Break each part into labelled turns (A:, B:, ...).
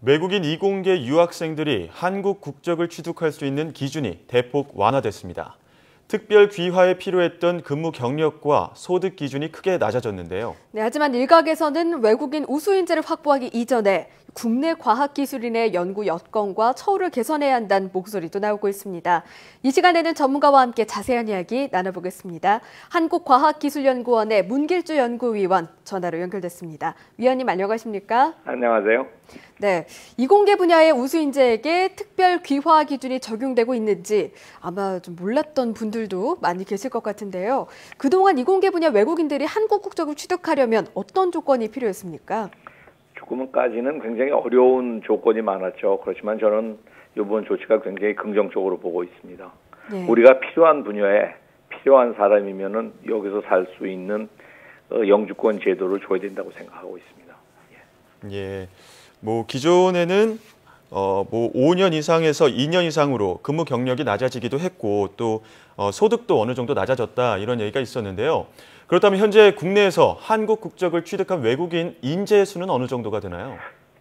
A: 외국인 이공계 유학생들이 한국 국적을 취득할 수 있는 기준이 대폭 완화됐습니다. 특별 귀화에 필요했던 근무 경력과 소득 기준이 크게 낮아졌는데요.
B: 네, 하지만 일각에서는 외국인 우수 인재를 확보하기 이전에 국내 과학기술인의 연구 여건과 처우를 개선해야 한다는 목소리도 나오고 있습니다. 이 시간에는 전문가와 함께 자세한 이야기 나눠보겠습니다. 한국과학기술연구원의 문길주 연구위원 전화로 연결됐습니다. 위원님 안녕하십니까?
C: 안녕하세요.
B: 네, 이공계 분야의 우수 인재에게 특별 귀화 기준이 적용되고 있는지 아마 좀 몰랐던 분들도 많이 계실 것 같은데요. 그동안 이공계 분야 외국인들이 한국 국적을 취득하려면 어떤 조건이 필요했습니까?
C: 조금까지는 굉장히 어려운 조건이 많았죠. 그렇지만 저는 이번 조치가 굉장히 긍정적으로 보고 있습니다.
B: 네.
C: 우리가 필요한 분야에 필요한 사람이면은 여기서 살 수 있는 영주권 제도를 줘야 된다고 생각하고 있습니다.
A: 예. 기존에는 5년 이상에서 2년 이상으로 근무 경력이 낮아지기도 했고 또 소득도 어느 정도 낮아졌다 이런 얘기가 있었는데요. 그렇다면 현재 국내에서 한국 국적을 취득한 외국인 인재 수는 어느 정도가 되나요?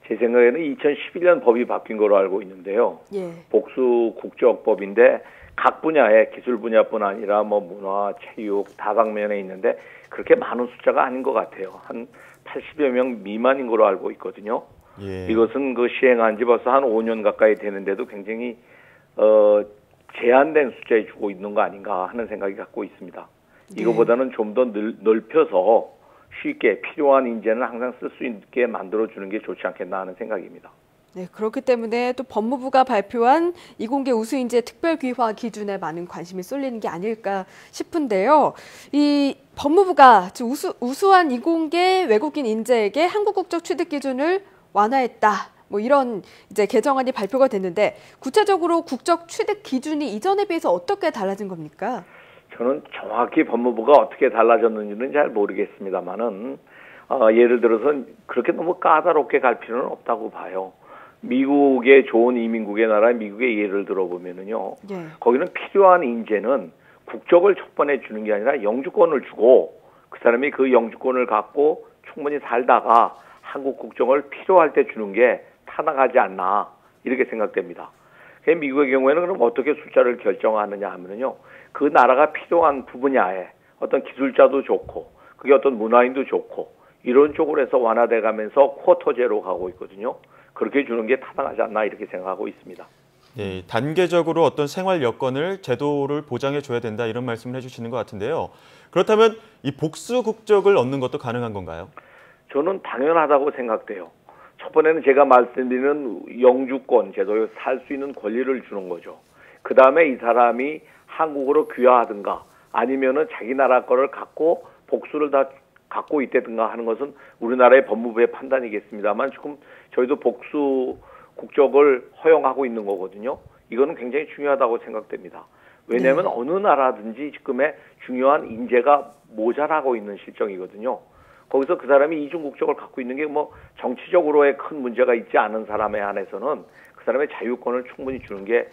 C: 제 생각에는 2011년 법이 바뀐 걸로 알고 있는데요.
B: 예.
C: 복수 국적법인데 각 분야의 기술 분야뿐 아니라 문화, 체육, 다방면에 있는데 그렇게 많은 숫자가 아닌 것 같아요. 한 80여 명 미만인 걸로 알고 있거든요.
A: 예.
C: 이것은 시행한 지 벌써 한 5년 가까이 되는데도 굉장히 제한된 숫자에 주고 있는 거 아닌가 하는 생각이 갖고 있습니다.
B: 네.
C: 이거보다는 좀 더 넓혀서 쉽게 필요한 인재는 항상 쓸 수 있게 만들어주는 게 좋지 않겠나 하는 생각입니다.
B: 네, 그렇기 때문에 또 법무부가 발표한 이공계 우수인재 특별귀화 기준에 많은 관심이 쏠리는 게 아닐까 싶은데요. 이 법무부가 우수한 이공계 외국인 인재에게 한국 국적 취득 기준을 완화했다. 이런 이제 개정안이 발표가 됐는데 구체적으로 국적 취득 기준이 이전에 비해서 어떻게 달라진 겁니까?
C: 저는 정확히 법무부가 어떻게 달라졌는지는 잘 모르겠습니다만은 예를 들어서 그렇게 너무 까다롭게 갈 필요는 없다고 봐요. 미국의 좋은 이민국의 나라 미국의 예를 들어보면은요.
B: 예.
C: 거기는 필요한 인재는 국적을 첫 번에 주는 게 아니라 영주권을 주고 그 사람이 그 영주권을 갖고 충분히 살다가 한국 국적을 필요할 때 주는 게 타당하지 않나 이렇게 생각됩니다. 미국의 경우에는 그럼 어떻게 숫자를 결정하느냐 하면은요. 그 나라가 필요한 분야에 어떤 기술자도 좋고 그게 어떤 문화인도 좋고 이런 쪽으로 해서 완화돼 가면서 쿼터제로 가고 있거든요. 그렇게 주는 게 타당하지 않나 이렇게 생각하고 있습니다.
A: 네, 단계적으로 어떤 생활 여건을 제도를 보장해 줘야 된다 이런 말씀을 해주시는 것 같은데요. 그렇다면 이 복수 국적을 얻는 것도 가능한 건가요?
C: 저는 당연하다고 생각돼요. 첫 번에는 제가 말씀드리는 영주권 제도에 살 수 있는 권리를 주는 거죠. 그 다음에 이 사람이 한국으로 귀화하든가 아니면은 자기 나라 거를 갖고 복수를 다 갖고 있다든가 하는 것은 우리나라의 법무부의 판단이겠습니다만 지금 저희도 복수 국적을 허용하고 있는 거거든요. 이거는 굉장히 중요하다고 생각됩니다. 왜냐하면
B: 네.
C: 어느 나라든지 지금의 중요한 인재가 모자라고 있는 실정이거든요. 거기서 그 사람이 이중 국적을 갖고 있는 게 정치적으로의 큰 문제가 있지 않은 사람에 한해서는 그 사람의 자유권을 충분히 주는 게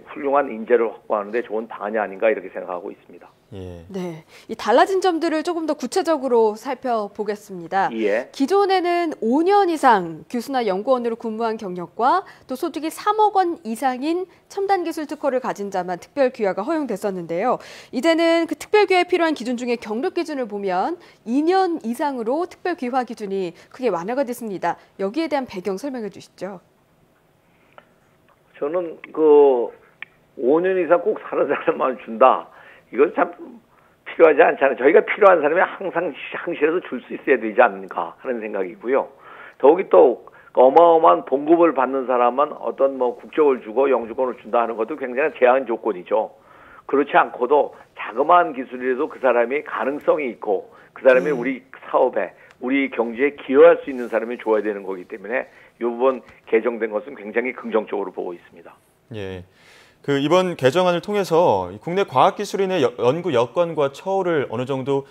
C: 훌륭한 인재를 확보하는 데 좋은 방안이 아닌가 이렇게 생각하고 있습니다.
A: 예.
B: 네, 이 달라진 점들을 조금 더 구체적으로 살펴보겠습니다.
C: 예.
B: 기존에는 5년 이상 교수나 연구원으로 근무한 경력과 또 소득이 3억 원 이상인 첨단 기술 특허를 가진 자만 특별 귀화가 허용됐었는데요. 이제는 그 특별 귀화에 필요한 기준 중에 경력 기준을 보면 2년 이상으로 특별 귀화 기준이 크게 완화가 됐습니다. 여기에 대한 배경 설명해 주시죠.
C: 저는 5년 이상 꼭 사는 사람만 준다. 이건 참 필요하지 않잖아요. 저희가 필요한 사람이 항상 항실에서 줄 수 있어야 되지 않는가 하는 생각이고요. 더욱이 또 어마어마한 봉급을 받는 사람만 어떤 국적을 주고 영주권을 준다 하는 것도 굉장히 제한 조건이죠. 그렇지 않고도 자그마한 기술이라도 그 사람이 가능성이 있고 그 사람이 우리 사업에 우리 경제에 기여할 수 있는 사람이 줘야 되는 거기 때문에 이번 개정된 것은 굉장히 긍정적으로 보고 있습니다.
A: 예. 이번 개정안을 통해서 국내 과학기술인의 연구 여건과 처우를 어느 정도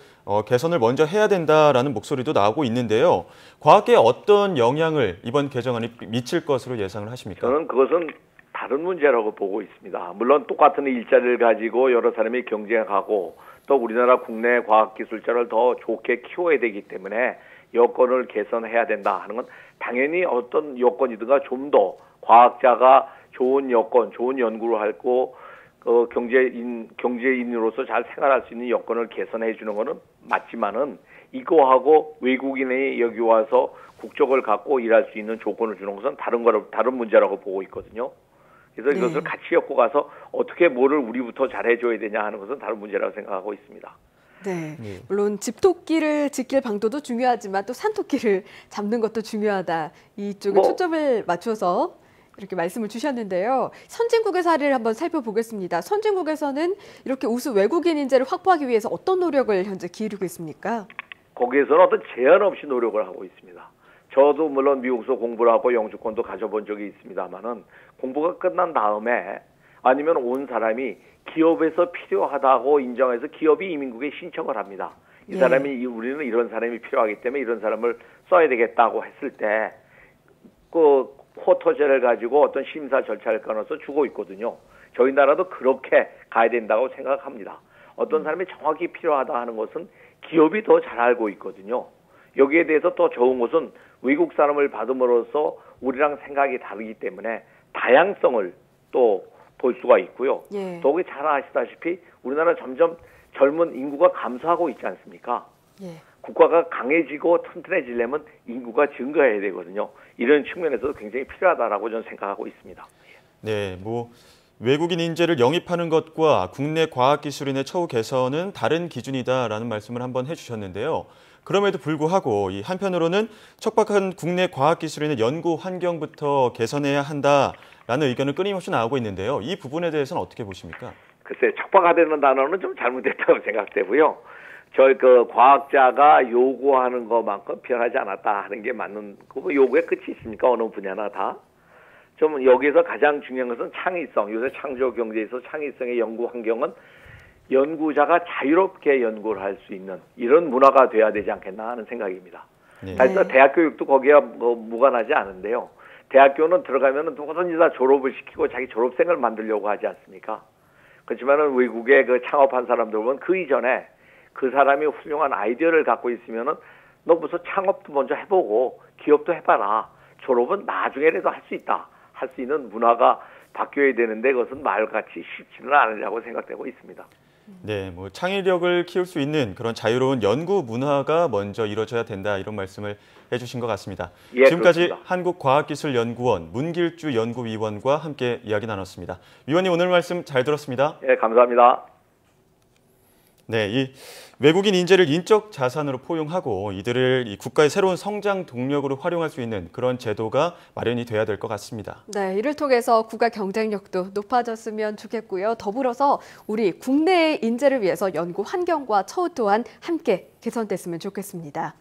A: 개선을 먼저 해야 된다라는 목소리도 나오고 있는데요. 과학계에 어떤 영향을 이번 개정안이 미칠 것으로 예상을 하십니까?
C: 저는 그것은 다른 문제라고 보고 있습니다. 물론 똑같은 일자리를 가지고 여러 사람이 경쟁하고 또 우리나라 국내 과학기술자를 더 좋게 키워야 되기 때문에 여건을 개선해야 된다 하는 건 당연히 어떤 여건이든가 좀 더 과학자가 좋은 여건, 좋은 연구를 하고 경제인으로서 잘 생활할 수 있는 여건을 개선해 주는 거는 맞지만은 이거하고 외국인이 여기 와서 국적을 갖고 일할 수 있는 조건을 주는 것은 다른 문제라고 보고 있거든요. 그래서 이것을 같이 엮고 가서 어떻게 뭐를 우리부터 잘해줘야 되냐 하는 것은 다른 문제라고 생각하고 있습니다.
B: 네, 물론 집토끼를 지킬 방도도 중요하지만 또 산토끼를 잡는 것도 중요하다. 이쪽에 초점을 맞춰서 이렇게 말씀을 주셨는데요. 선진국의 사례를 한번 살펴보겠습니다. 선진국에서는 이렇게 우수 외국인 인재를 확보하기 위해서 어떤 노력을 현재 기울이고 있습니까?
C: 거기에서는 어떤 제한 없이 노력을 하고 있습니다. 저도 물론 미국에서 공부를 하고 영주권도 가져본 적이 있습니다만은 공부가 끝난 다음에 아니면 온 사람이 기업에서 필요하다고 인정해서 기업이 이민국에 신청을 합니다. 이 사람이 우리는 이런 사람이 필요하기 때문에 이런 사람을 써야 되겠다고 했을 때 그 쿼터제를 가지고 어떤 심사 절차를 끊어서 주고 있거든요. 저희 나라도 그렇게 가야 된다고 생각합니다. 어떤 사람이 정확히 필요하다 하는 것은 기업이 더 잘 알고 있거든요. 여기에 대해서 또 좋은 것은 외국 사람을 받음으로써 우리랑 생각이 다르기 때문에 다양성을 또 볼 수가 있고요. 또 잘 아시다시피 우리나라 점점 젊은 인구가 감소하고 있지 않습니까? 국가가 강해지고 튼튼해지려면 인구가 증가해야 되거든요. 이런 측면에서도 굉장히 필요하다라고 저는 생각하고 있습니다.
A: 네, 외국인 인재를 영입하는 것과 국내 과학기술인의 처우 개선은 다른 기준이다라는 말씀을 한번 해주셨는데요. 그럼에도 불구하고 한편으로는 척박한 국내 과학기술인의 연구 환경부터 개선해야 한다라는 의견은 끊임없이 나오고 있는데요. 이 부분에 대해서는 어떻게 보십니까?
C: 글쎄, 척박하다는 단어는 좀 잘못됐다고 생각되고요. 과학자가 요구하는 것만큼 변하지 않았다 하는 게 맞는, 요구의 끝이 있습니까? 어느 분야나 다. 좀 여기서 가장 중요한 것은 창의성. 요새 창조 경제에서 창의성의 연구 환경은 연구자가 자유롭게 연구를 할 수 있는 이런 문화가 돼야 되지 않겠나 하는 생각입니다. 그래서 대학 교육도 거기에 무관하지 않은데요. 대학교는 들어가면 누구든지 다 졸업을 시키고 자기 졸업생을 만들려고 하지 않습니까? 그렇지만은 외국에 창업한 사람들 보면 그 이전에 그 사람이 훌륭한 아이디어를 갖고 있으면은 너 무슨 창업도 먼저 해보고 기업도 해봐라. 졸업은 나중에라도 할 수 있다. 할 수 있는 문화가 바뀌어야 되는데 그것은 말같이 쉽지는 않으려고 생각되고 있습니다.
A: 네, 창의력을 키울 수 있는 그런 자유로운 연구 문화가 먼저 이루어져야 된다 이런 말씀을 해주신 것 같습니다. 지금까지
C: 그렇습니다.
A: 한국과학기술연구원 문길주 연구위원과 함께 이야기 나눴습니다. 위원님 오늘 말씀 잘 들었습니다.
C: 예, 감사합니다.
A: 네, 이 외국인 인재를 인적 자산으로 포용하고 이들을 이 국가의 새로운 성장 동력으로 활용할 수 있는 그런 제도가 마련이 돼야 될 것 같습니다.
B: 네, 이를 통해서 국가 경쟁력도 높아졌으면 좋겠고요. 더불어서 우리 국내의 인재를 위해서 연구 환경과 처우 또한 함께 개선됐으면 좋겠습니다.